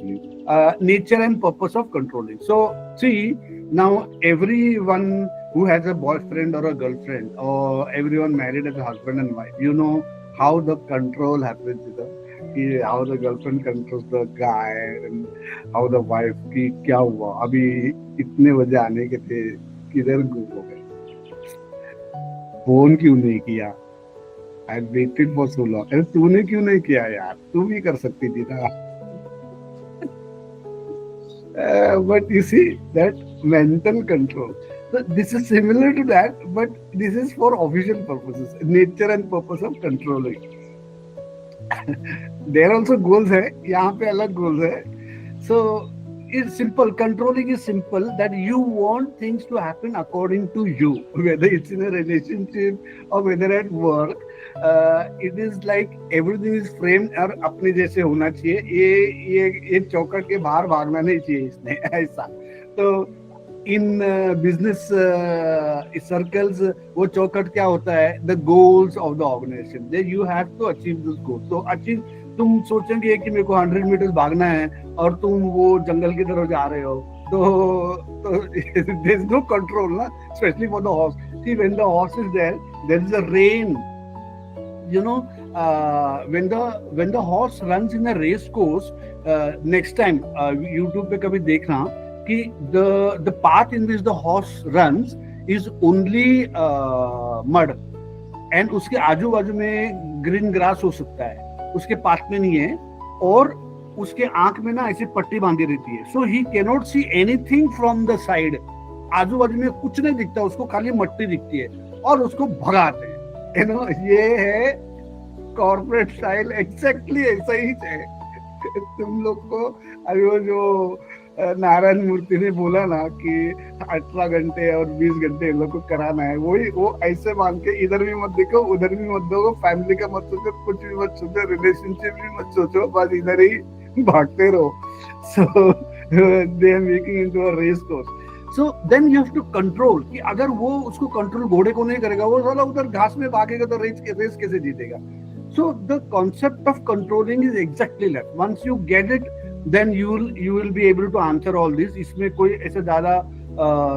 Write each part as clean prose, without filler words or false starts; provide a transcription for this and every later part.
actually. Nature and purpose of controlling. So see, now everyone who has a boyfriend or a girlfriend, or everyone married as a husband and wife, you know how the control happens, how the girlfriend controls the guy, and how the wife की क्या हुआ अभी, इतने बजे आने के थे, किधर गुम हो गए, फोन क्यों नहीं किया, I waited for so long, अरे तूने क्यों नहीं किया यार, तू भी कर सकती थी ना. But you see that mental control. So this is similar to that, but this is for official purposes. Nature and purpose of controlling. There also goals है, यहाँ पे अलग goals है. So it's simple. Controlling is simple. That you want things to happen according to you, whether it's in a relationship or whether at work. It is like everything is framed और अपने जैसे होना चाहिए. ये चौकट के बाहर भागना नहीं चाहिए इसने, ऐसा. तो इन बिजनेस सर्कल्स वो चौकट क्या होता है, the goals of the organisation, they you have to achieve this goal. तो अचीव, तुम सोचेंगे कि मेरे को 100 मीटर्स भागना है और तुम वो जंगल की तरफ जा रहे हो, तो देयर इज नो कंट्रोल ना, specially for the horse. See when the horse is there is a rein, you know, when the horse runs in a race course, next time YouTube पे कभी देखना कि the path in which the horse runs is only mud, and उसके आजू बाजू में green grass हो सकता है, उसके पाथ में नहीं है, और उसके आंख में ना ऐसी पट्टी बांधी रहती है. So he cannot see anything from the side. आजू बाजू में कुछ नहीं दिखता, उसको खाली मट्टी दिखती है और उसको भगाते हैं. ये है कॉर्पोरेट स्टाइल, एग्जैक्टली ऐसा ही है. तुम लोग को अभी वो जो नारायण मूर्ति ने बोला ना कि 18 घंटे और 20 घंटे इन लोग को कराना है, वही वो ऐसे मान के इधर भी मत देखो उधर भी मत देखो, फैमिली का मत सोचो, कुछ भी मत सोचो, रिलेशनशिप भी मत सोचो, बस इधर ही भागते रहो. So they are making into a race course. So then you have to control कि अगर वो उसको कंट्रोल घोड़े को नहीं करेगा, वो साला उधर घास में भागेगा तो रेस कैसे जीतेगा. So the concept of controlling is exactly that. Once you get it, then you will be able to answer all this. इसमें कोई ऐसा ज़्यादा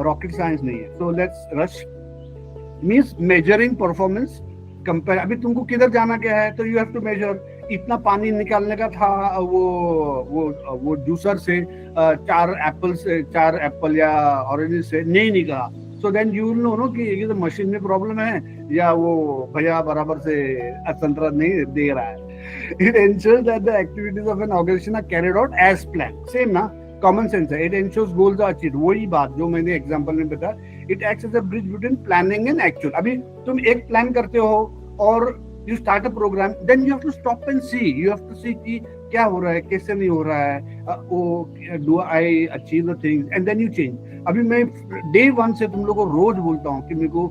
rocket science नहीं है. So let's rush. Means measuring performance. Compare. अभी तुमको किधर जाना क्या है, तो you have to measure. इतना पानी निकालने का था वो जूसर से 4 एप्पल या ऑरेंज से नहीं निकला. So then you will know no कि ये तो मशीन में प्रॉब्लम है या वो भैया बराबर से संतरा नहीं दे रहा है. It ensures that the activities of an organization are carried out as planned. Same ना, common sense है. It ensures goals are achieved. वही बात जो मैंने एग्जांपल में बताया. It acts as a bridge between planning and actual. अभी तुम एक प्लान करते हो और you start a program, then you have to stop and see. You have to see कि क्या हो रहा है, कैसे नहीं हो रहा है, do I achieve the things, and then you change. अभी मैं day 1 से तुम लोगों को रोज बोलता हूँ कि मेरे को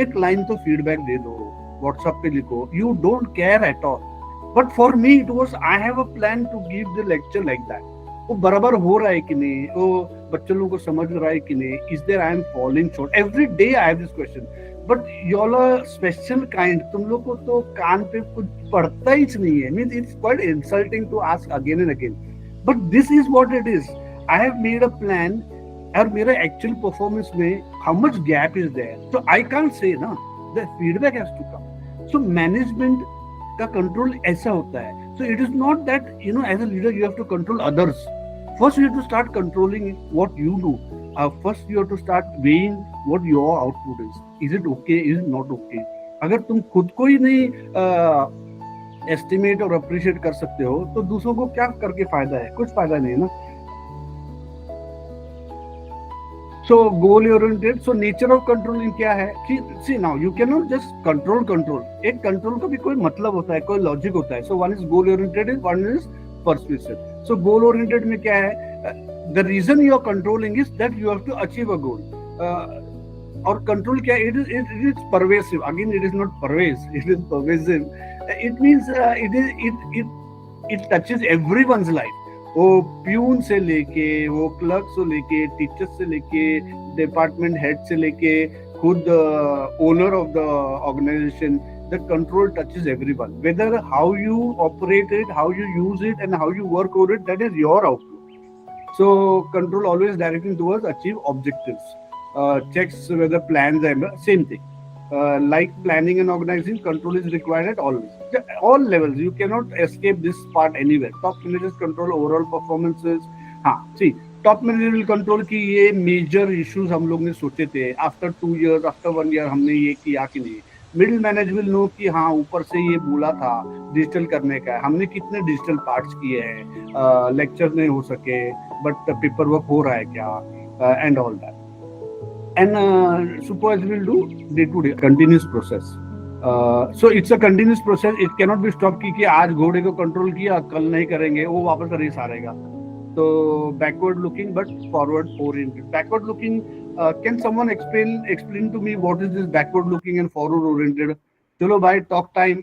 एक लाइन तो फीडबैक दे दो, व्हाट्सएप पे लिखो. You don't care at all. But for me it was, I have a plan to give the lecture like that. वो बराबर हो रहा है कि नहीं, वो बच्चों लोगों को समझ रहा है कि नहीं, is there I am falling short. Every day I have this question. But y'all are special kind. तुम लोग को तो कान पे कुछ पड़ता ही नहीं है. Means it's quite insulting to ask again and again. But this is what it is. I have made a plan. और मेरा actual performance में how much gap is there? So I can't say ना. The feedback has to come. So management का control ऐसा होता है. So it is not that as a leader you have to control others. First you have to start controlling what you do. First you have to start weighing what your output is. Is it okay? Is it not okay? अगर तुम खुद को ही नहीं estimate और appreciate कर सकते हो तो दूसरों को क्या करके फायदा है, कुछ फायदा नहीं है ना. So goal oriented. So nature of controlling क्या है कि see now you cannot just control. एक कंट्रोल का भी कोई मतलब होता है, कोई लॉजिक होता है. So one is goal oriented, one is persuasive. So goal oriented में क्या है, the reason you are controlling is that you have to achieve a goal. और कंट्रोल क्या है, it is pervasive. Again it is not pervasive, it is pervasive. It means it touches everyone's life. वो peon से लेके, वो clerk से लेके, teachers से लेके, डिपार्टमेंट हेड से लेके, खुद owner of the organisation. The control touches everyone. Whether how you operate it, how you use it, and how you work over it, that is your outlook. So control always directing towards achieve objectives. Checks whether plans and same thing. Like planning and organizing, control is required at all levels. You cannot escape this part anywhere. Top managers control overall performances. हाँ, see, top manager will control कि ये major issues हम लोग ने सोचे थे, after 2 years, after 1 year हमने ये किया कि नहीं. मिडिल मैनेज विल नो कि हाँ ऊपर से ये बोला था डिजिटल करने का, हमने कितने डिजिटल पार्ट्स किए हैं, लेक्चर नहीं हो सके बट पेपर वर्क हो रहा है क्या, and all that. And supervisor will do day to day continuous process. So it's a continuous process. It cannot be stopped कि आज घोड़े को कंट्रोल किया कल नहीं करेंगे, वो वापस रेस हारेगा. So backward looking but forward oriented. Backward looking, can someone explain to me what is this backward looking and forward oriented? चलो भाई talk time.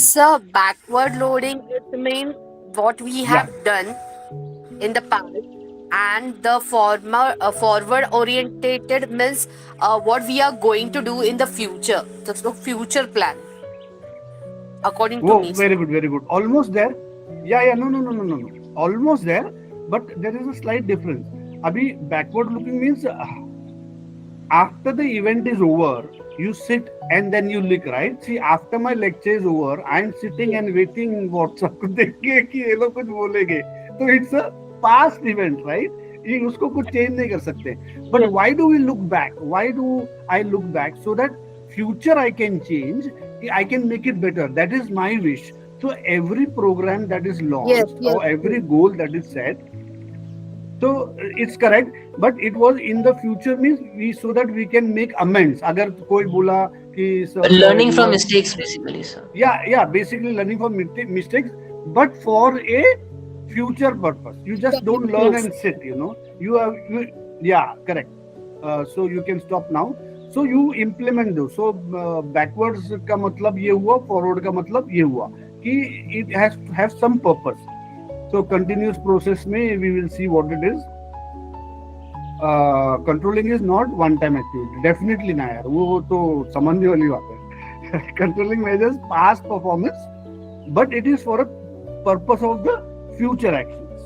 So backward loading, it means what we Yeah. have done in the past, and the forward orientated means what we are going to do in the future. So future plan, according to Oh, me. very good, very good. Almost there. Yeah. No. Almost there, but there is a slight difference. Abhi backward looking means after the event is over, you sit and then you look, right? See, after my lecture is over, I am sitting and waiting WhatsApp को देख के कि ये लोग कुछ बोलेंगे. तो it's a past event, right? ये उसको कुछ change नहीं कर सकते. But why do we look back? Why do I look back? So that future I can change, I can make it better. That is my wish. So every program that is launched Yes. or every goal that is set, so it's correct, but it was in the future means we so that we can make amends. अगर कोई बोला कि sir, Learning from sorry, mistakes, basically, sir. yeah, basically learning from mistakes, but for a future purpose. You just don't learn and sit. Yeah, correct. So you can stop now. So you implement those. So backwards का मतलब ये हुआ, forward का मतलब ये हुआ कि it has to have some purpose. So continuous process में we will see what it is. Controlling is not one time activity. Definitely ना यार, वो तो समझने वाली बात है. Controlling measures past performance, but it is for a purpose of the future actions.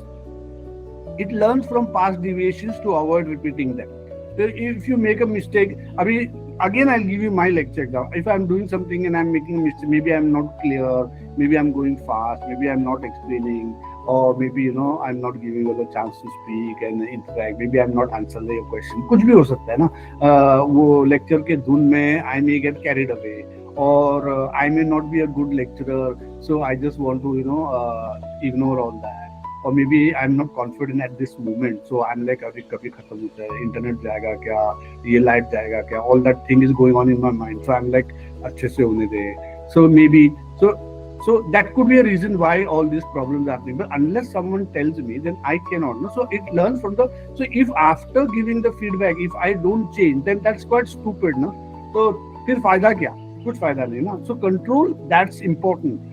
It learns from past deviations to avoid repeating them. So if you make a mistake, again I'll give you my lecture now. If I'm doing something and I'm making a mistake, maybe I'm not clear, maybe I'm going fast, maybe I'm not explaining, or maybe I'm not giving you the chance to speak and interact, maybe I'm not answering your question. कुछ भी हो सकता है ना. वो lecture के धुन में I may get carried away, or I may not be a good lecturer, so I just want to ignore all that. Or maybe I'm not confident at this moment, so I'm like अभी कभी खत्म होता है, internet जाएगा क्या, ये light जाएगा क्या, all that thing is going on in my mind, so I'm like अच्छे से होने दे. So maybe so that could be a reason why all these problems are happening, but unless someone tells me, then I cannot know. So it learns from the, so if after giving the feedback, if I don't change, then that's quite stupid, no? So फिर फायदा क्या, कुछ फायदा नहीं ना. So control, that's important.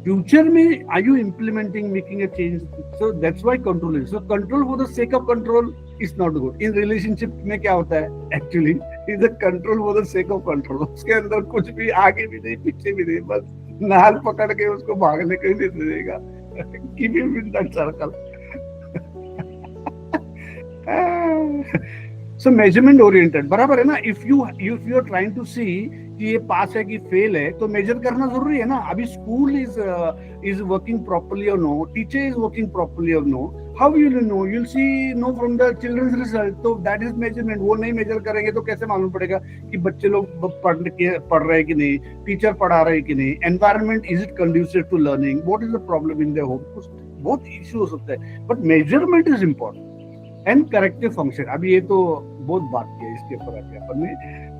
Future में, are you implementing, making a change? So that's why control is. So control for the sake of control is not good. In relationship में क्या होता है? Actually, is a control for the sake of control. उसके अंदर कुछ भी आगे भी नहीं, पीछे भी नहीं, बस नाल पकड़ के उसको भागने के लिए दे देगा. Keep him in that circle. So measurement oriented, बराबर है ना. If you are trying to see कि ये पास है कि फेल है, तो मेजर करना जरूरी है ना. अभी school is working properly or no, teacher is working properly or no, how will you know? You'll see know from the children's result. तो that is measurement. वो नहीं मेजर करेंगे तो कैसे मालूम पड़ेगा कि बच्चे लोग पढ़ रहे हैं कि नहीं, टीचर पढ़ा रहे हैं कि नहीं, environment is it conducive to learning, what is the problem in their home. बहुत इश्यू हो सकते हैं, but measurement is important. And corrective function, अभी ये तो बहुत बात की है इसके ऊपर अपन ने.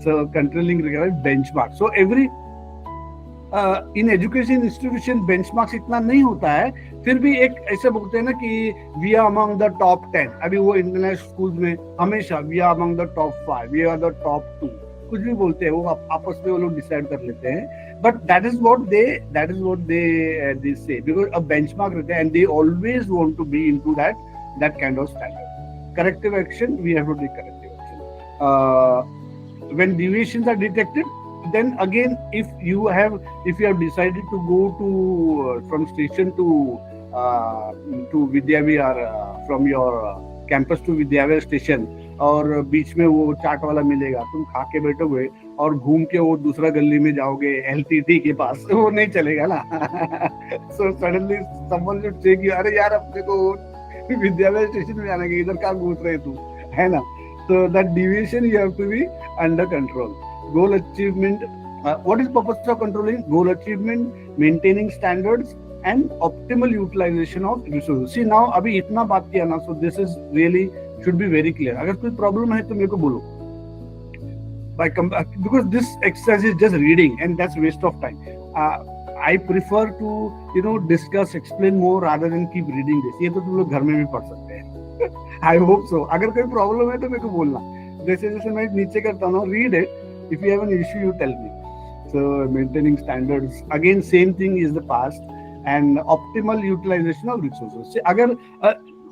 So controlling requires benchmark. So every in education institution benchmarks इतना नहीं होता है, फिर भी एक ऐसे बोलते हैं ना कि we are among the top 10. अभी वो इंटरनेशनल स्कूल्स में हमेशा we are among the top 5, we are the top 2, कुछ भी बोलते हैं, वो आपस में वो लोग डिसाइड कर लेते हैं. But that is what they say, because a benchmark रहता है and they always want to be into that kind of standard. Corrective action, we have to take corrective action. When deviations are detected, then again, if you have decided to go to from station to to Vidyavihar from your campus to Vidyavihar station, और बीच में वो चाट वाला मिलेगा, तुम खा के बैठोगे और घूम के वो दूसरा गली में जाओगे एलटीटी के पास, वो नहीं चलेगा ना। So suddenly someone should say कि अरे यार अपने को विद्यालय स्टेशन में जाना है, इधर कहाँ घूस रहे तू, है ना। So that deviation you have to be under control. Goal achievement. What is purpose of controlling? Goal achievement, maintaining standards, and optimal utilization of resources. See now अभी इतना बात किया ना, so this is really should be very clear. अगर कोई problem है तो मेरे को बोलो. Because this exercise is just reading and that's waste of time. I prefer to discuss, explain more rather than keep reading this. ये तो तुम लोग घर में भी पढ़ सकते हैं. I hope so. अगर कोई प्रॉब्लम है तो मेरे को बोलना. जैसे जैसे मैं नीचे करता हूँ, read it. If you have an issue, you tell me. So maintaining standards. Again, same thing is the past and optimal utilization of resources. अगर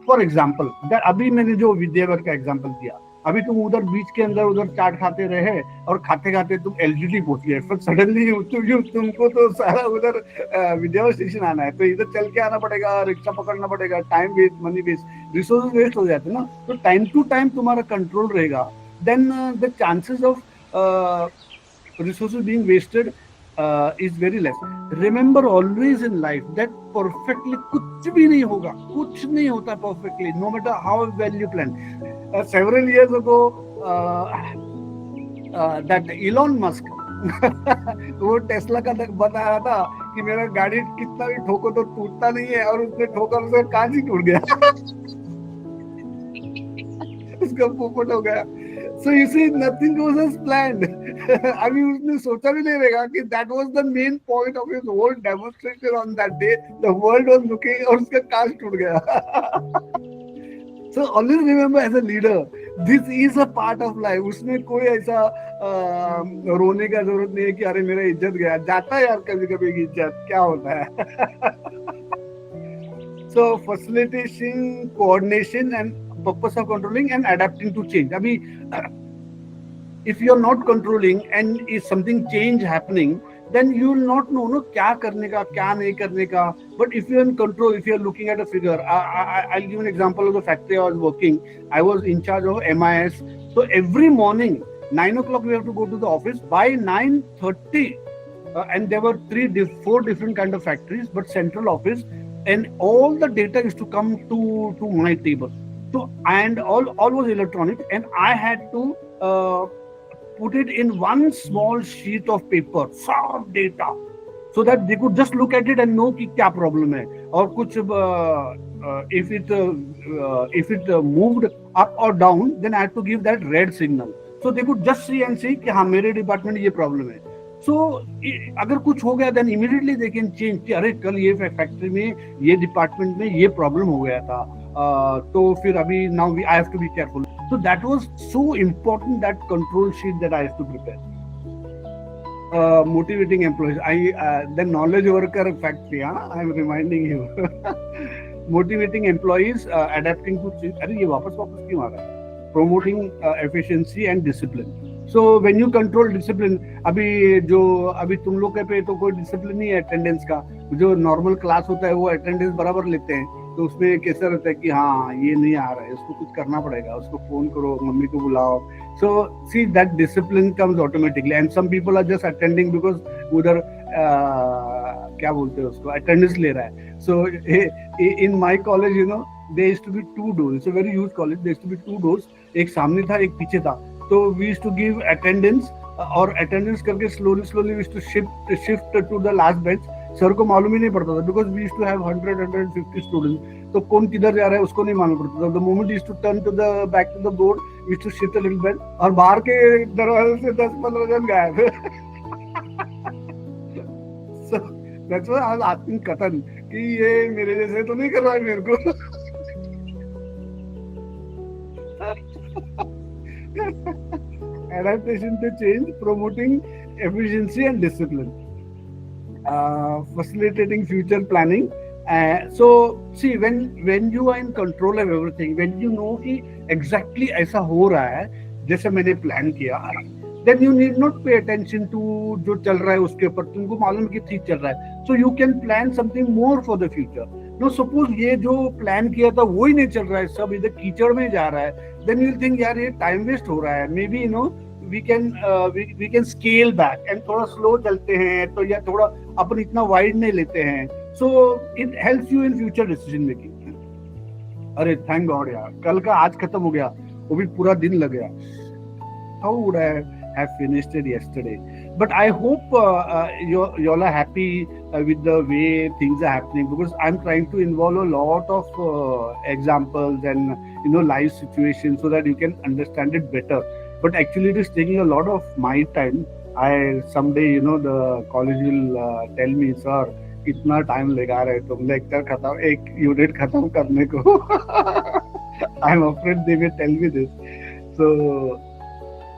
for example, अभी मैंने जो विद्याविहार का एग्जाम्पल दिया, अभी तुम उधर बीच के अंदर उधर चाट खाते रहे और खाते खाते तुम एलटीटी पहुंच गए, फिर सडनली तुमको तो सारा उधर विद्याविहार स्टेशन आना है, तो इधर चल के आना पड़ेगा, रिक्शा पकड़ना पड़ेगा, time waste, money waste, resources waste हो जाते हैं ना। तो टाइम टू टाइम तुम्हारा कंट्रोल रहेगा, then the chances of resources being wasted is very less. Remember always in life that perfectly कुछ भी नहीं होगा, कुछ नहीं होता perfectly, no matter how well you plan. Several years ago, that Elon Musk वो टेस्ला का बताया था कि मेरा गाड़ी कितना भी ठोको तो टूटता नहीं है, और उसने ठोका, उसका कांच ही टूट गया। उसका पोपट हो गया। So you see, nothing goes as planned. अभी उसने सोचा भी नहीं रहेगा कि that was the main point of his whole demonstration on that day. The world was looking और उसका कांच टूट गया। So always remember as a leader, this is a part of life. उसमें कोई ऐसा रोने का जरूरत नहीं है कि अरे मेरा इज्जत गया, जाता है यार कभी कभी इज्जत, क्या होता है। So facilitation, coordination and purpose of controlling and adapting to change. Abhi, if you are not controlling and is something change happening, then you will not know क्या करने का, क्या नहीं करने का. But if you are in control, if you are looking at a figure, I'll give an example of the factory I was working. I was in charge of MIS. So every morning, 9 o'clock we have to go to the office. By 9:30, and there were 4 different kind of factories, but central office, and all the data is to come to my table. So, and all was electronic, and I had to put it in one small sheet of paper, सब data, so that they could just look at it and know कि क्या problem है, और कुछ if it moved up or down, then I had to give that red signal, so they could just see and see कि हाँ मेरे department ये problem है. So अगर कुछ हो गया, then immediately they can change कि अरे कल ये फैक्ट्री में, ये डिपार्टमेंट में ये प्रॉब्लम हो गया था, तो फिर अभी now I have to be careful. So that was so important, that control sheet that I have to prepare. Motivating employees. The knowledge worker factory, I am reminding you. Motivating employees, adapting to change. अरे ये वापस क्यों आ रहा है? Promoting efficiency and discipline. So when you control discipline, अभी तुम लोग के पे तो कोई डिसिप्लिन नहीं है अटेंडेंस का. जो नॉर्मल क्लास होता है वो अटेंडेंस बराबर लेते हैं, तो उसमें कैसा रहता है कि हाँ ये नहीं आ रहा है, उसको कुछ करना पड़ेगा, उसको फोन करो, मम्मी को बुलाओ. So see, that discipline comes automatically, and some people are just attending because उधर क्या बोलते हैं उसको, अटेंडेंस ले रहा है. So in my college, there used to be 2 doors. It's a very huge college. There used to be 2 doors. एक सामने था, एक पीछे था. तो we used to give attendance, और attendance करके slowly we used to shift to the last bench. Sir को मालूम ही नहीं पड़ता था, because we used to have 150 students. तो कौन किधर जा रहा है उसको नहीं मालूम पड़ता था. The moment we used to turn to the back to the board, we used to shift a little bit, और बाहर के दरवाजे से 10-15 जन गायब. So that's why I was asking Katan कि ये मेरे जैसे तो नहीं कर रहा है मेरे को. Adaptation to change, promoting efficiency and discipline, facilitating future planning. So see, when you are in control of everything, when you know कि exactly ऐसा हो रहा है जैसे मैंने प्लान किया, then you need not pay attention to जो चल रहा है उसके ऊपर, तुमको मालूम है कि ठीक चल रहा है. So you can plan something more for the future, no suppose ये जो प्लान किया था वो ही नहीं चल रहा है, सब इधर कीचड़ में जा रहा है, देन यू थिंक यार ये टाइम वेस्ट हो रहा है, maybe we can scale back and थोड़ा स्लो चलते हैं, तो या थोड़ा अपन इतना वाइड नहीं लेते हैं, so it helps you in future decision making. अरे थैंक गॉड यार, कल का आज खत्म हो गया, वो भी पूरा दिन लग गया। How would I have finished it yesterday, but I hope you all are happy with the way things are happening, because I'm trying to involve a lot of examples and live situations so that you can understand it better, but actually it is taking a lot of my time. I someday the college will tell me, sir इतना time लगा रहे तुम lecture खत्म, एक unit खत्म करने को। I'm afraid they will tell me this.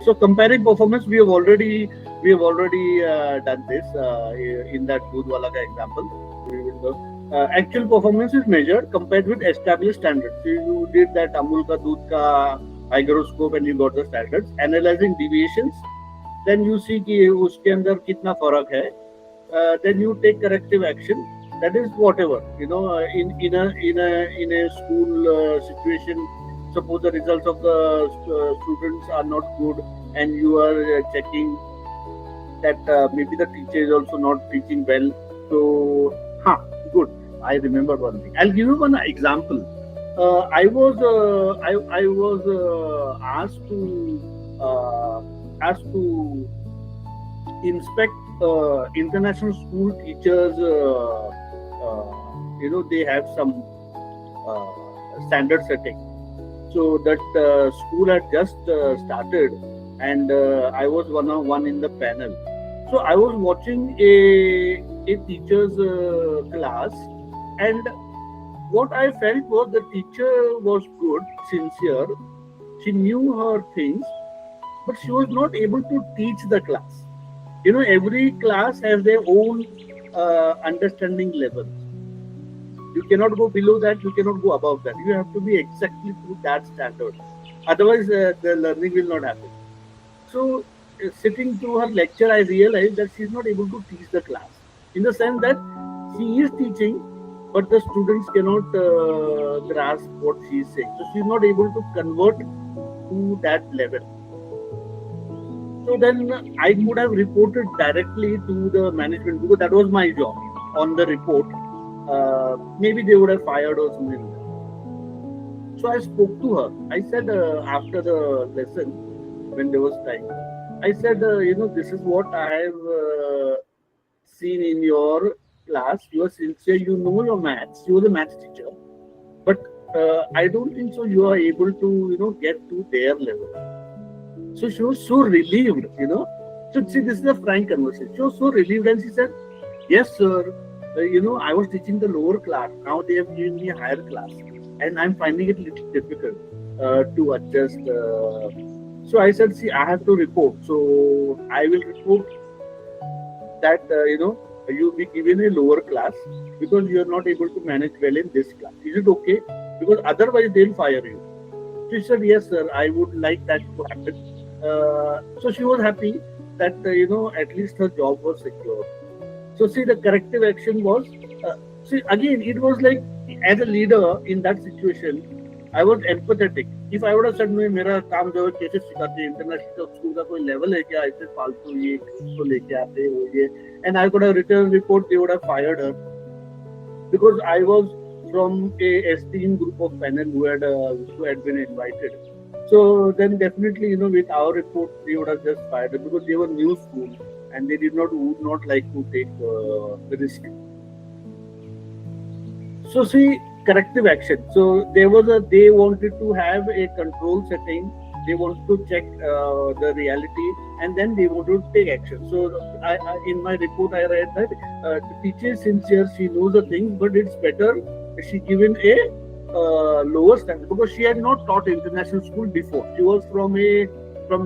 So comparing performance, we have already done this in that दूध वाला का example. Actual performance is measured compared with established standards. So you did that Amul का दूध का hygroscope and you got the standards. Analyzing deviations, then you see कि उसके अंदर कितना फर्क है. Then you take corrective action. That is whatever in a school situation. Suppose the results of the students are not good and you are checking that maybe the teacher is also not teaching well. So, good. I remember one thing. I'll give you one example. I was asked to inspect international school teachers. They have some standard setting. So that school had just started, and I was one in the panel. So I was watching a teacher's class, and what I felt was the teacher was good, sincere. She knew her things, but she was not able to teach the class. Every class has their own understanding levels. You cannot go below that, you cannot go above that. You have to be exactly to that standard. Otherwise, the learning will not happen. So, sitting through her lecture, I realized that she is not able to teach the class. In the sense that she is teaching, but the students cannot grasp what she is saying. So, she is not able to convert to that level. So, then I could have reported directly to the management, because that was my job on the report. Maybe they would have fired or something. So I spoke to her. I said after the lesson, when there was time, I said, this is what I have seen in your class. You are sincere. You know your maths. You are the maths teacher, but I don't think so. You are able to get to their level. So she was so relieved. So see, this is a frank conversation. She was so relieved, and she said, "Yes, sir. I was teaching the lower class. Now they have given me a higher class, and I'm finding it a little difficult to adjust." So I said, "See, I have to report. So I will report that you be given a lower class because you are not able to manage well in this class. Is it okay? Because otherwise they'll fire you." She said, "Yes, sir. I would like that to happen." So she was happy that at least her job was secure. So see, the corrective action was, again, it was like, as a leader in that situation, I was empathetic. If I would have said, मेरा काम जो है कैसे सिखाते हैं, international school का कोई level है क्या, ऐसे फालतू ये तो लेके आते वो ये, and I could have written a report, they would have fired her, because I was from a esteemed group of panel who had been invited. So then definitely, with our report, they would have just fired her, because they were new school. And they would not like to take the risk. So see, corrective action. So they wanted to have a control setting. They wanted to check the reality, and then they wanted to take action. So I in my report, I read that the teacher is sincere. She knows the things, but it's better she given a lower standard, because she had not taught international school before. She was from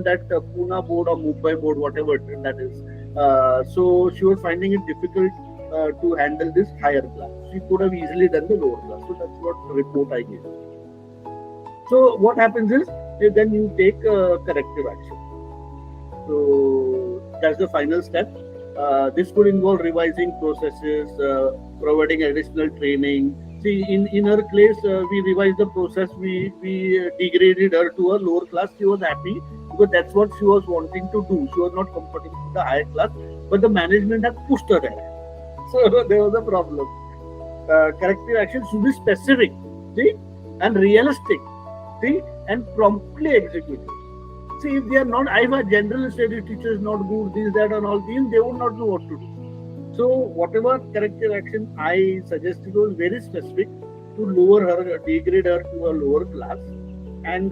that Pune board or Mumbai board, whatever that is. So she was finding it difficult to handle this higher class. She could have easily done the lower class. So that's what report I gave. So what happens is, then you take corrective action. So that's the final step. This could involve revising processes, providing additional training, See, in her case, we revised the process. We degraded her to a lower class. She was happy because that's what she was wanting to do. She was not comfortable with the higher class, but the management had pushed her there. So there was a problem. Corrective action should be specific, see, and realistic, see, and promptly executed. See, if they are not, if a general study teacher is not good, this, that, and all these, they would not know what to do. So whatever corrective action I suggested was very specific to lower her, degrade her to a lower class, and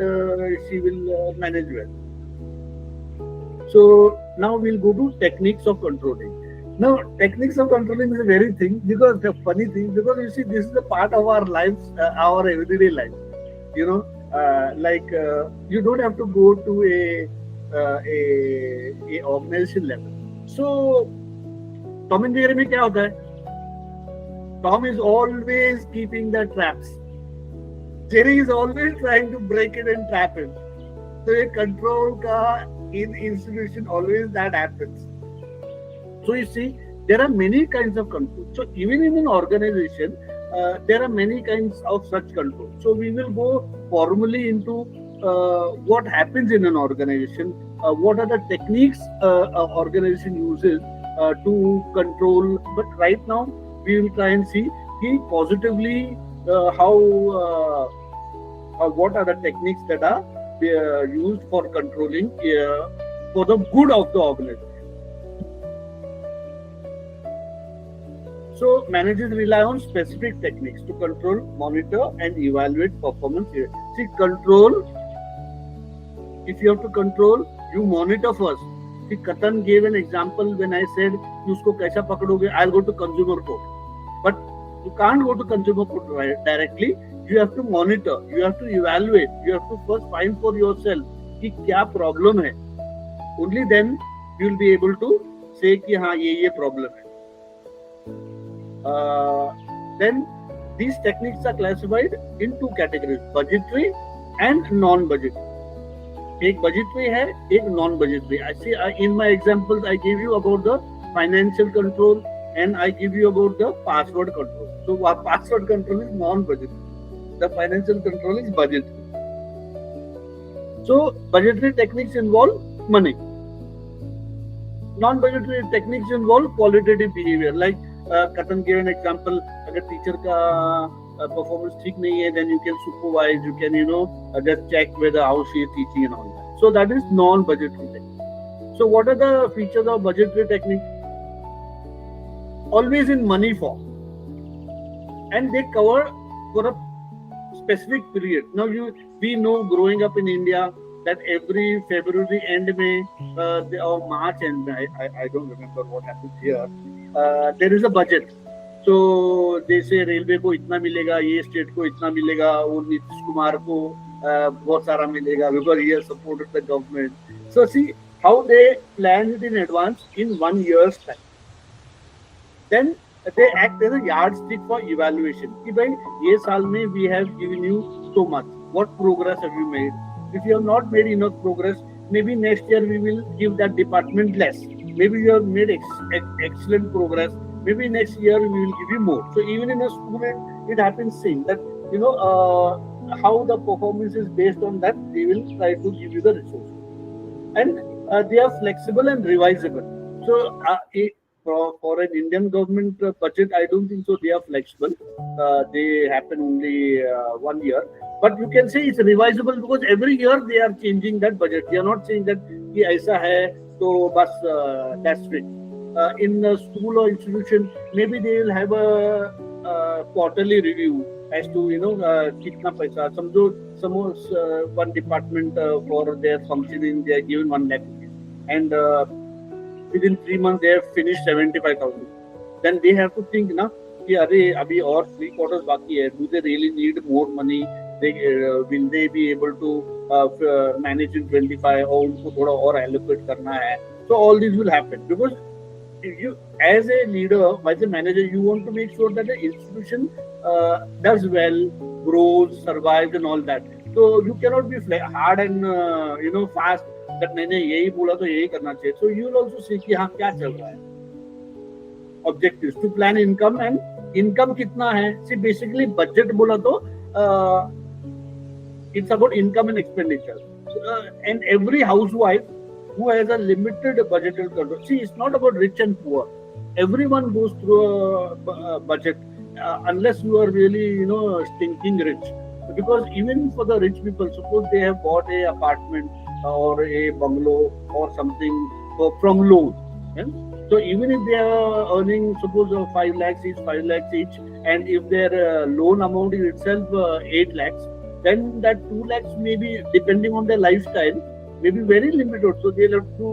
she will manage well. So now we'll go to techniques of controlling. Now, techniques of controlling is a very thing, because the funny thing, because you see, this is a part of our lives, our everyday life. You know, you don't have to go to a organization level. So Tom and Jerry में क्या होता है? Tom is always keeping the traps. Jerry is always trying to break it and trap him. So a control ka in institution always that happens. So you see, there are many kinds of control. So even in an organization, there are many kinds of such control. So we will go formally into what happens in an organization, what are the techniques an organization uses to control. But right now, we will try and see positively what are the techniques that are used for controlling for the good of the organization. So managers rely on specific techniques to control, monitor, and evaluate performance. See, control, if you have to control, you monitor first. See, Katan gave an example when I said, usko kaisa pakdoge, I'll go to consumer court. But you can't go to consumer court directly. You have to monitor, you have to evaluate, you have to first find for yourself कि क्या problem है. Only then you will be able to say कि हाँ ये problem है. Then these techniques are classified in two categories: budgetary and non-budgetary. एक budgetary है, एक non-budgetary. I see in my examples I gave you about the financial control and I give you about the password control. So password control is non-budgetary. The financial control is budgetary. So budgetary techniques involve money. Non-budgetary techniques involve qualitative behavior. Like Katan gave an example. अगर teacher का performance ठीक नहीं है, then you can supervise. You can just check whether how she is teaching and all that. So that is non-budgetary technique. So what are the features of budgetary technique? Always in money form, and they cover for a specific period. Now we know growing up in India that every February end May or March end, I don't remember what happens here. There is a budget. So they say railway को इतना मिलेगा, ये state को इतना मिलेगा, और नीतीश कुमार को बहुत सारा मिलेगा because he has supported the government. So see how they plan it in advance in 1 year's time. Then they act as a yardstick for evaluation. कि भाई ये साल में we have given you so much. What progress have you made? If you have not made enough progress, maybe next year we will give that department less. Maybe you have made excellent progress. Maybe next year we will give you more. So even in a school, it happens same that how the performance is based on that, they will try to give you the resources. And they are flexible and revisable. So for an Indian government budget, I don't think so. They are flexible. They happen only 1 year. But you can say it's revisable because every year they are changing that budget. They are not saying that कि ऐसा है तो बस that's it. In a school or institution, maybe they will have a quarterly review as to कितना पैसा. Suppose one department for their functioning they are given 1 lakh rupees, and within 3 months they have finished 75,000. Then they have to think ना कि अरे अभी और 3 quarters बाकी है. Do they really need more money? Will they be able to manage in 25 or उनको थोड़ा और allocate करना है? So all this will happen because you, as a leader, as a manager, you want to make sure that the institution does well, grows, survives, and all that. So you cannot be hard and fast that मैंने यही बोला तो यही करना चाहिए. So you will also see कि हाँ क्या चल रहा है. Objectives to plan income and income कितना है, सी बेसिकली बजट बोला तो it's about income and expenditure. And every housewife who has a limited budgeted control. See, it's not about rich and poor. Everyone goes through a budget, unless you are really, stinking rich. Because even for the rich people, suppose they have bought a apartment or a bungalow or something from loan. Yeah? So even if they are earning, suppose 5 lakhs each, and if their loan amount is itself 8 lakhs, then that 2 lakhs may be, depending on their lifestyle, may be very limited. So they'll have to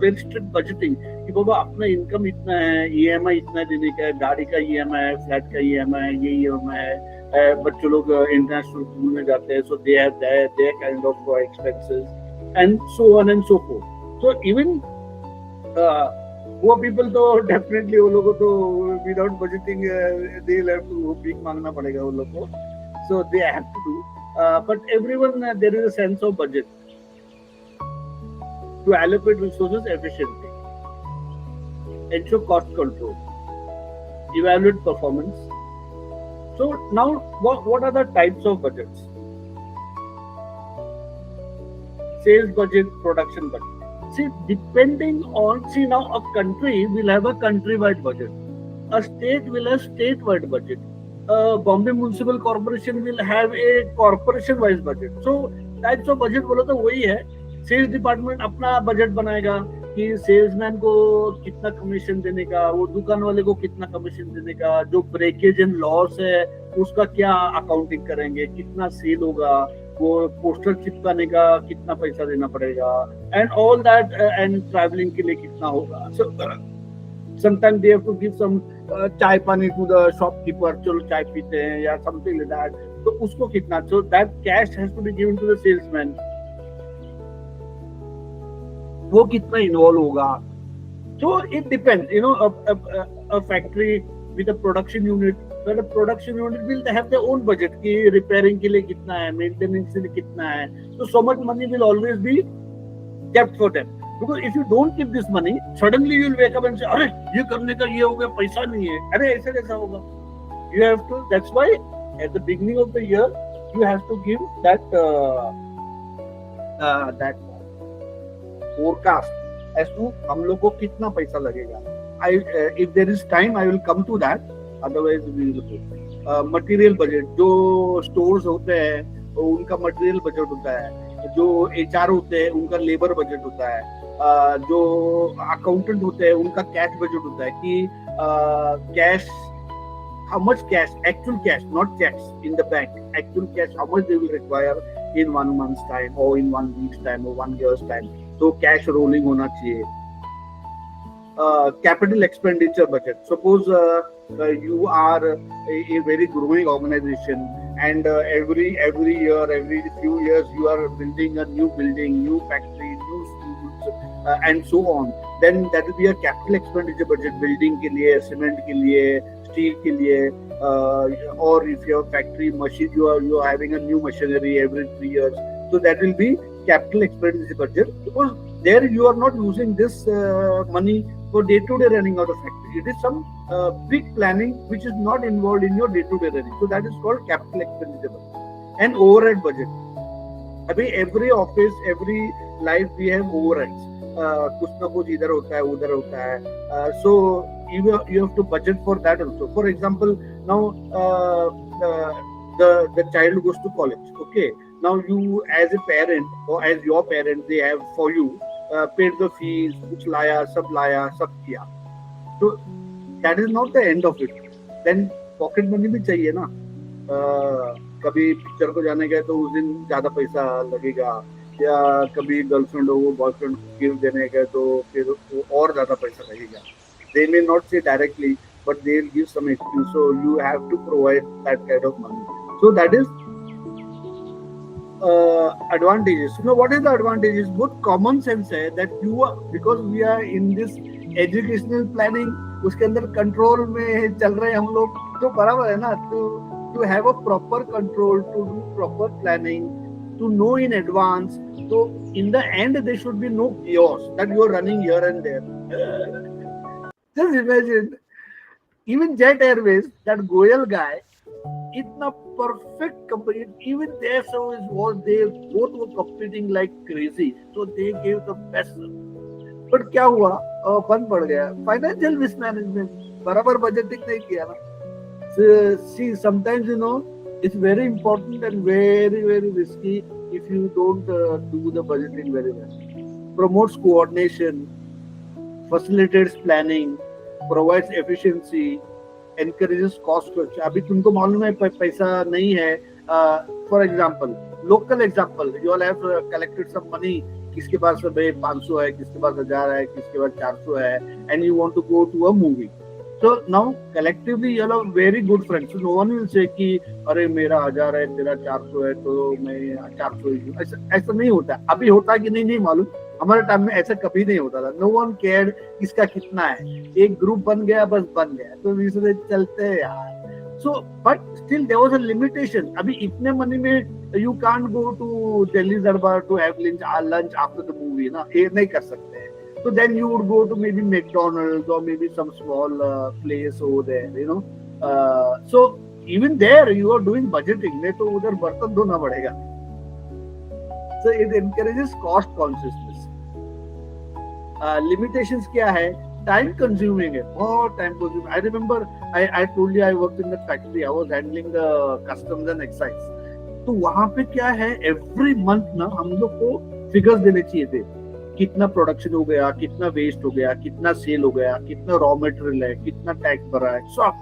very strict budgeting. कि बाबा अपना income इतना है, EMI इतना देने का है, गाड़ी का EMI है, फ्लैट का EMI है, ये EMI है, बच्चों लोग इंटरनेशनल स्कूल में जाते हैं, so they have their kind of expenses, and so on and so forth. So even poor people तो definitely वो लोगों को तो without budgeting they'll have to भीख मांगना पड़ेगा वो लोग को. So they have to do. But everyone, there is a sense of budget to allocate resources efficiently, ensure cost control, evaluate performance. So now, what are the types of budgets? Sales budget, production budget. See, depending on, now a country will have a country-wide budget. A state will have state-wide budget. Bombay Municipal Corporation will have a corporation-wise budget. So types of budget बोलो तो वही है. Sales department अपना budget बनाएगा कि salesman को कितना commission देने का, वो दुकान वाले को कितना कमीशन देने का, जो ब्रेकेज एंड लॉस है उसका क्या अकाउंटिंग करेंगे, कितना सेल होगा, वो पोस्टर चिपकाने का कितना पैसा देना पड़ेगा, and all that, and travelling के लिए कितना होगा. सो sometimes they have to give some चाय पानी to the shopkeeper, चलो चाय पीते हैं या something like that, तो उसको कितना, so that cash has to be given to the salesman, वो कितना इन्वॉल्व होगा. So it depends, a factory with a production unit, where the production unit will have their own budget कि repairing के लिए कितना है, maintenance के लिए कितना है, so much money will always be kept for them. Because if you don't keep this money, suddenly you will wake up and say, अरे ये करने का ये हो गया, पैसा नहीं है, अरे ऐसे कैसा होगा. You have to, that's why at the beginning of the year you have to give that forecast as to हम लोग को कितना पैसा लगेगा. If there is time, I will come to that. Otherwise, we will go. Material budget, जो stores होते हैं उनका material budget होता है, जो HR होते हैं उनका labor budget होता है, जो अकाउंटेंट होते हैं उनका कैश बजट होता है कि cash, how much cash, actual cash, not checks in the bank, actual cash, how much they will require in 1 month's time or in 1 week's time or 1 year's time. So cash rolling होना चाहिए. Capital expenditure budget. Suppose you are a very growing organization, and every year, every few years, you are building a new building, new factory, new schools, and so on. Then that will be a capital expenditure budget. Building के लिए, cement के लिए, steel के लिए, or if your factory machine, you are having a new machinery every 3 years. So that will be capital expenditure budget, because there you are not using this money for day-to-day running of the factory. It is some big planning which is not involved in your day-to-day running. So that is called capital expenditure budget. And overhead budget. अभी every office, every life we have overheads. कुछ ना कुछ इधर होता है, उधर होता है. So you have to budget for that also. For example, now the child goes to college. Okay. Now you as a parent or as your parent, they have for you paid the fees, कुछ लाया, सब किया. So that is not the end of it. Then pocket money भी चाहिए ना. कभी picture को जाने गए तो उस दिन ज्यादा पैसा लगेगा, या कभी गर्लफ्रेंड हो बॉयफ्रेंड को गिफ्ट देने गए तो फिर और ज्यादा पैसा लगेगा. They may not say directly, but they will give some excuse. So you have to provide that kind of money. So that is advantages. What is the advantages? बहुत common sense है that you are, because we are in this educational planning, उसके अंदर control में चल रहे हम लोग, तो बराबर है ना. To have a proper control, to do proper planning, to know in advance. So in the end, there should be no chaos that you are running here and there. Just imagine Even Jet Airways, that Goyal guy, itna perfect company. Even their service was, they both were competing like crazy. So they gave the best. But क्या हुआ, बंद पड़ गया financial mismanagement, बराबर budgeting नहीं किया ना. See, sometimes it's very important and very very risky if you don't do the budgeting very well. Promotes coordination, facilitates planning, provides efficiency, encourages cost structure. अभी तुमको मालूम है पैसा नहीं है. For example, local example, you all have collected some money. किसके पास भाई 500 है, किसके पास 1000 है, किसके पास 400 है, and you want to go to a movie. So now collectively you all are very good friends. So no one will say कि अरे मेरा 1000 है, तेरा 400 है, तो मैं 400 ही. ऐसा नहीं होता. अभी होता कि नहीं मालूम. हमारे टाइम में ऐसा कभी नहीं होता था. नो वन केयर्ड किसका कितना है. एक ग्रुप बन गया, बस बन गया, तो इसलिए चलते हैं यार. So, but still there was a limitation. अभी इतने मनी में you can't go to Delhi Darbar to have lunch after the movie, ना, ये नहीं कर सकते हैं. So then you would go to maybe McDonald's or maybe some small place over there, So even there you are doing budgeting. नहीं तो उधर बर्तन धोना पड़ेगा. So it encourages cost consciousness. Limitations क्या है? Time consuming है, बहुत time consuming. I remember I told you I worked in the factory. I was handling the customs and excise. तो वहाँ पे क्या है, every month ना हम लोग को figures देने चाहिए थे. कितना प्रोडक्शन हो गया, कितना वेस्ट हो गया, कितना सेल हो गया, कितना रॉ मटेरियल है, कितना टैक्स भरा है, सब.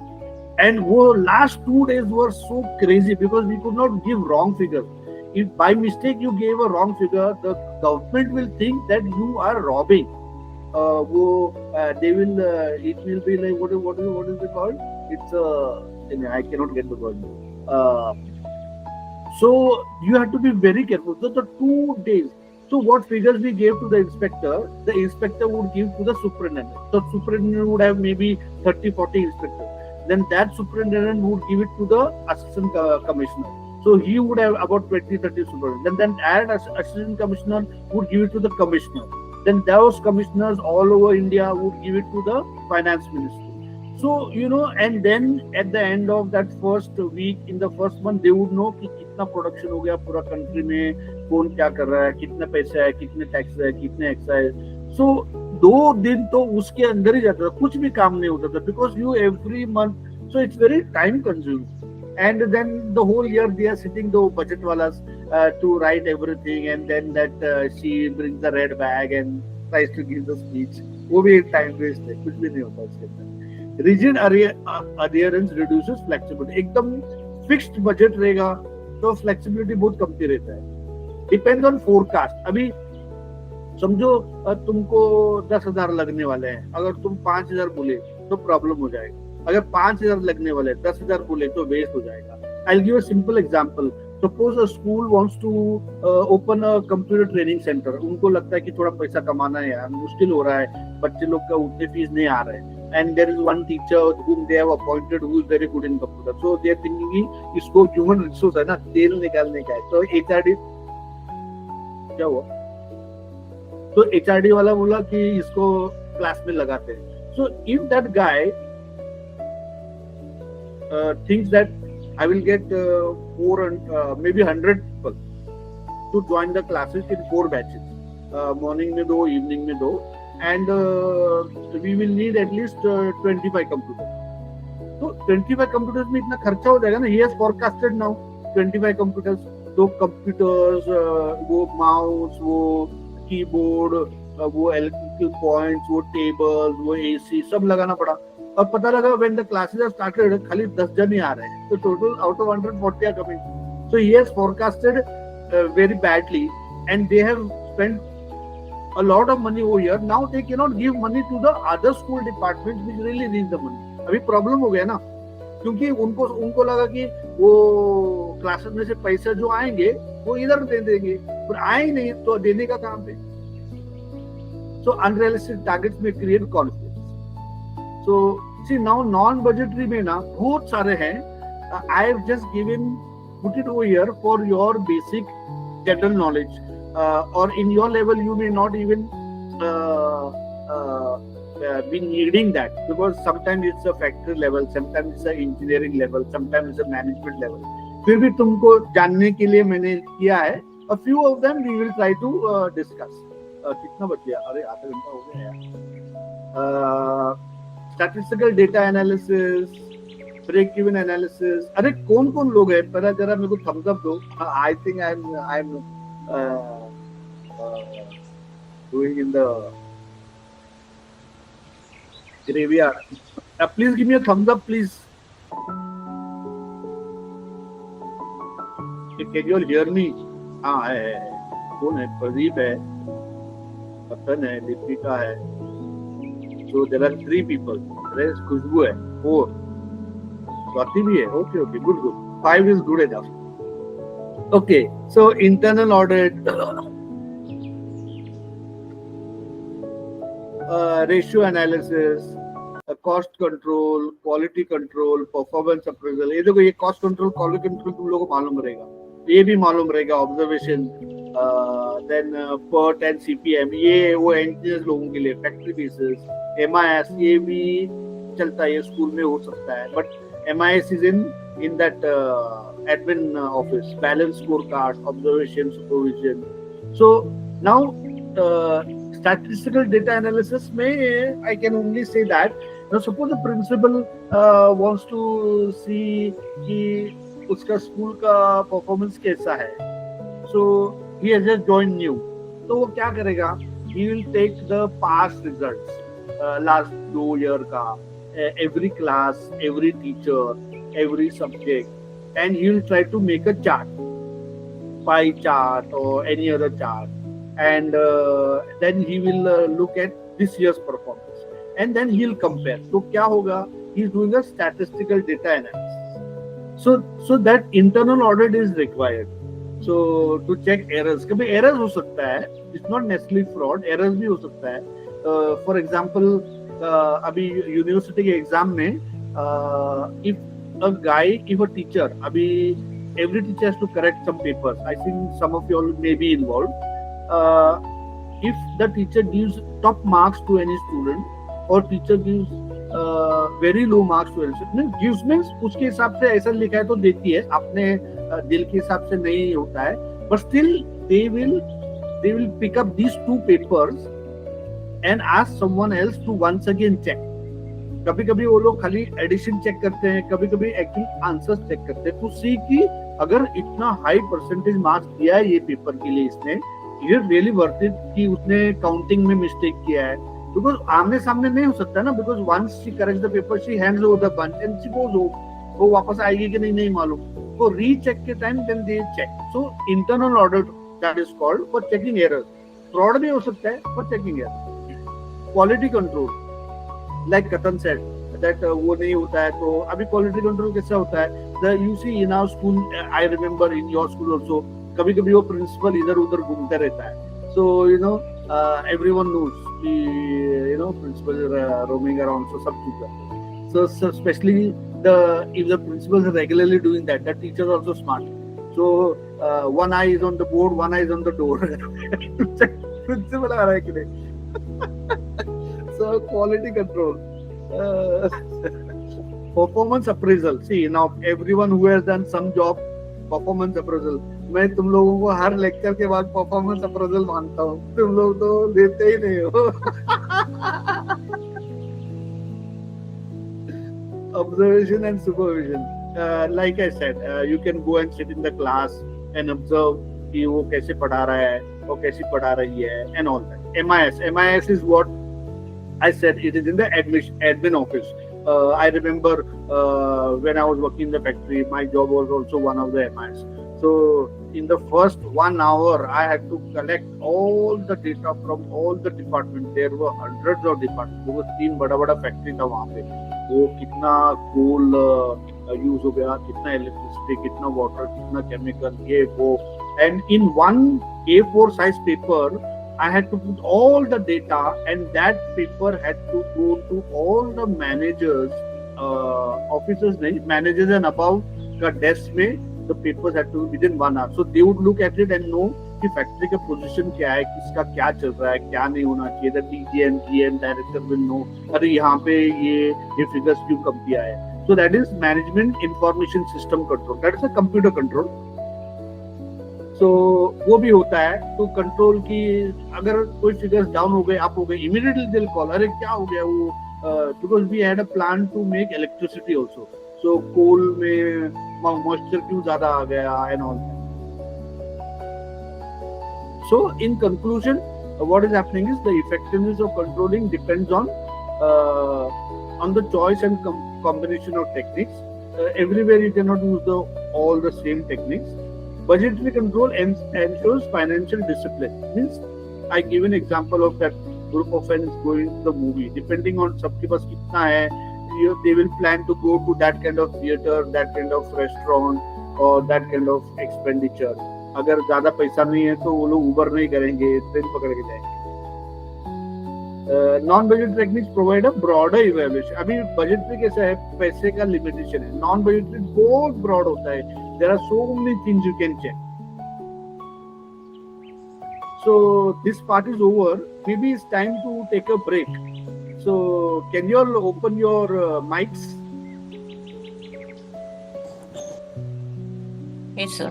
And वो last 2 days were so crazy because we could not give wrong figures. If by mistake you gave a wrong figure, the government will think that you are robbing. They will. It will be like what is it called? It's I cannot get the word. So you have to be very careful. So the 2 days. So what figures we gave to the inspector would give to the superintendent. So superintendent would have maybe 30-40 inspectors. Then that superintendent would give it to the assistant commissioner. So he would have about 20-30 superintendents. Then that assistant commissioner would give it to the commissioner. Then those commissioners all over India would give it to the finance ministry. So, and then at the end of that first week, in the first month, they would know कि कितना production हो गया पूरा country में, कौन क्या कर रहा है, कितना पैसा है, कितने टैक्स है, कितने एक्साइज. So 2 दिन तो उसके अंदर ही जाता था, कुछ भी काम नहीं होता था, because you every month, so it's very time consuming. And then the whole year they are sitting, the budget walas, to write everything, and then that she brings the red bag and tries to give the speech. वो भी एक time waste है, कुछ भी नहीं होता उसके अंदर. Rigid adherence reduces flexibility. एकदम fixed budget रहेगा तो flexibility बहुत कमती रहता है. Depends on forecast. अभी समझो तुमको 10,000 लगने वाले हैं, अगर तुम 5,000 बोले तो प्रॉब्लम हो जाएगा. अगर 5,000 लगने वाले 10,000 बोले तो वेस्ट हो जाएगा. I'll give a simple example. Suppose a school wants to open a computer training center. उनको लगता है कि थोड़ा पैसा कमाना है यार, मुश्किल हो रहा है, बच्चे लोग का उतने फीस नहीं आ रहे हैं. And there is one teacher whom they have appointed who is very good in computer. So they are thinking कि इसको human resource है ना, तेल निकालने का है. तो HRD क्या हुआ? तो HRD वाला बोला कि इसको क्लास में लगाते हैं. So if that guy thinks that I will get 400 maybe 100 people to join the classes in 4 batches, morning में 2, evening में 2, and we will need at least 25 computers. तो 25 computers में इतना खर्चा हो जाएगा ना. He has forecasted now 25 computers. तो computers, वो mouse, वो keyboard, वो electrical points, वो tables, वो AC सब लगाना पड़ा. और पता लगा when the classes are started खाली 10 जन ही आ रहे हैं, तो total out of 140 are coming. So he has forecasted very badly, and they have spent a lot of money over here. Now they cannot give money to the other school departments which really need the money. अभी problem हो गया ना, क्योंकि उनको लगा कि वो classes में से पैसा जो आएंगे वो इधर दे देंगे, पर आए नहीं तो देने का काम पे. So unrealistic targets may create conflicts. So see now non-budgetary में ना बहुत सारे हैं. I have just put it over here for your basic general knowledge. Or in your level you may not even been needing that, because sometimes it's a factory level, sometimes it's a engineering level, sometimes it's a management level. फिर भी तुमको जानने के लिए मैंने किया है. A few of them we will try to discuss. कितना बच गया? अरे आधा घंटा हो गया यार. Statistical data analysis, break even analysis. अरे कौन कौन लोग हैं? पहले जरा मेरे को thumbs up दो. I think I'm doing in the graveyard. Please give me a thumbs up, please. Can you all hear me? हाँ है. कौन है? प्रदीप है, पतन है, दीपिका है. So there are 3 people. There is खुशबू है, 4. स्वाति भी है. Okay, good. 5 is good enough. Okay, so internal audit, ratio analysis, cost control, quality control, performance appraisal. ये देखो, ये cost control, quality control तुम लोगों को मालूम रहेगा. ये भी मालूम रहेगा. Observation, then PERT and CPM, ये वो engineers लोगों के लिए. Factory basis, MIS, ये भी चलता है, ये स्कूल में हो सकता है. But MIS is in that admin office. Balance scorecard, observation, supervision. So now statistical data analysis में I can only say that now suppose the principal wants to see कि उसका स्कूल का परफॉर्मेंस कैसा है. So he has just joined new. तो वो क्या करेगा? He will take the past results, last 2 year का, every class, every teacher, every subject, and he will try to make a chart, pie chart or any other chart, and then he will look at this year's performance, and then he will compare. So क्या होगा? He is doing a statistical data analysis. So that internal audit is required. So to check errors. कभी errors हो सकता है. It's not necessarily fraud. Errors भी हो सकता है. For example, अभी यूनिवर्सिटी के एग्जाम में if a teacher, every teacher has to correct some papers. I think some of you all may be involved. If the teacher gives top marks to any student or teacher gives very low marks to any student, gives means उसके हिसाब से ऐसा लिखा है तो देती है, अपने दिल के हिसाब से नहीं होता है. But still they will pick up these 2 papers and ask someone else to once again check. कभी कभी वो लोग खाली एडिशन चेक करते हैं, कभी कभी एक्चुअल आंसर्स चेक करते हैं, तो सी कि अगर इतना हाई परसेंटेज मार्क्स दिया है ये पेपर के लिए इसने, ये रियली वर्थ इट कि उसने काउंटिंग में मिस्टेक किया है. बिकॉज आमने सामने नहीं हो सकता ना, because once she corrects the paper she hands over the bunch and she goes home. वो वापस आएगी कि नहीं मालूम. तो रीचेक के time then they check. So internal audit that is called for checking errors. Fraud भी हो सकता है for checking errors. Quality control, like कतन सेड दैट वो नहीं होता है. तो अभी क्वालिटी कंट्रोल कैसा होता है? You see in our school, I remember in your school also, कभी कभी वो प्रिंसिपल इधर उधर घूमते रहता है. So you know everyone knows कि you know principal roaming around. So सब चीज. So specially if the principals are regularly doing that, the teachers are also smart. So one eye is on the board, one eye is on the door. Principal आ रहा है कि नहीं. So quality control, performance appraisal. See now everyone who has done some job, performance appraisal. मैं तुम लोगों को हर lecture के बाद परफॉर्मेंस अप्रेजल मानता हूँ. तुम लोग तो देते ही नहीं हो. Observation and supervision. Like I said, you can go and sit in the class and observe कि वो कैसे पढ़ा रहा है, वो कैसी पढ़ा रही है, and all that. MIS is what I said. It is in the admin office. I remember when I was working in the factory, my job was also one of the MIS. So in the first 1 hour, I had to collect all the data from all the departments. There were hundreds of departments. वो 3 बड़ा factory था वहाँ पे. वो कितना कोल use हो गया, कितना इलेक्ट्रिसिटी, कितना वाटर, कितना केमिकल, ये वो. And in one A4 size paper, I had to put all the data, and that paper had to go to all the managers, officers, managers and above का desk में. The papers had to be within 1 hour. So they would look at it and know आपकी factory का position क्या है, किसका क्या चल रहा है, क्या नहीं होना चाहिए, the DGM GM director will know, अरे यहाँ पे ये फिगर्स क्यों कम किया है. So that is management information system control. That is a computer control. So वो भी होता है. तो कंट्रोल की अगर कोई फिगर्स डाउन हो गए, अप हो गए, इमीडिएटली दे विल कॉल, अरे क्या हो गया वो, because we had a plan to make electricity also. So coal में moisture क्यों ज्यादा आ गया and all that. So in conclusion, what is happening is the effectiveness of controlling depends on the choice and combination of techniques. Everywhere you cannot use all the same techniques. Budgetary control ensures financial discipline. Means I give an example of that group of friends going to the movie. Depending on सबके पास कितना है, they will plan to go to that kind of theater, that kind of restaurant, or that kind of expenditure. अगर ज्यादा पैसा नहीं है तो वो लोग उबर नहीं करेंगे, ट्रेन पकड़ के जाएंगे. Non budget techniques provide a broader evaluation. अभी बजटरी कैसा है, पैसे का लिमिटेशन है. नॉन बजटरी बहुत ब्रॉड होता है. There are so many things you can check. So this part is over. Maybe it's time to take a break. So can you all open your mics? Yes, sir.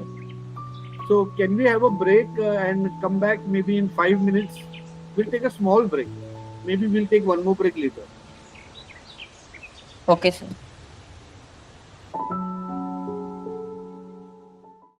So can we have a break and come back maybe in 5 minutes? We'll take a small break. Maybe we'll take one more break later. Okay, sir.